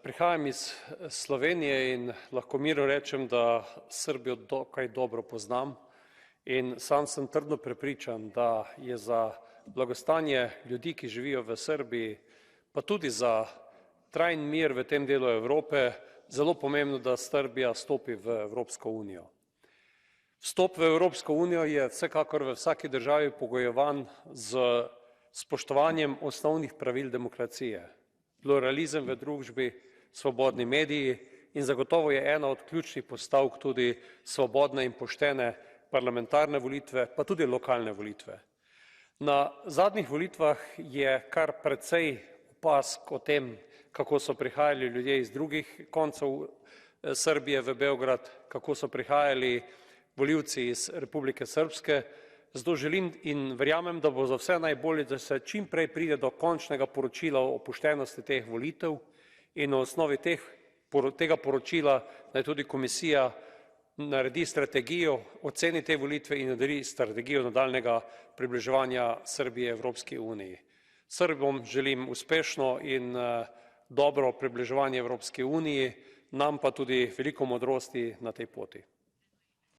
Prihajam iz Slovenije in lahko mirno rečem, da Srbijo dokaj dobro poznam in sam sem trdno prepričan, da je za blagostanje ljudi, ki živijo v Srbiji, pa tudi za trajen mir v tem delu Evrope, zelo pomembno, da Srbija stopi v Evropsko unijo. Vstop v Evropsko unijo je vsekakor v vsaki državi pogojevan z spoštovanjem osnovnih pravil demokracije. Pluralizem v družbi, svobodni mediji in zagotovo je ena od ključnih postavk tudi svobodne in poštene parlamentarne volitve, pa tudi lokalne volitve. Na zadnjih volitvah je kar precej opazk o tem, kako so prihajali ljudje iz drugih koncev Srbije v Beograd, kako so prihajali volivci iz Republike Srpske. Zato želim in verjamem, da bo za vse najbolje, da se čim prej pride do končnega poročila o poštenosti teh volitev in na osnovi tega poročila naj tudi komisija naredi strategijo, oceni te volitve in naredi strategijo nadaljnjega približevanja Srbije Evropski uniji. Srbom želim uspešno in dobro približevanje Evropski uniji, nam pa tudi veliko modrosti na tej poti.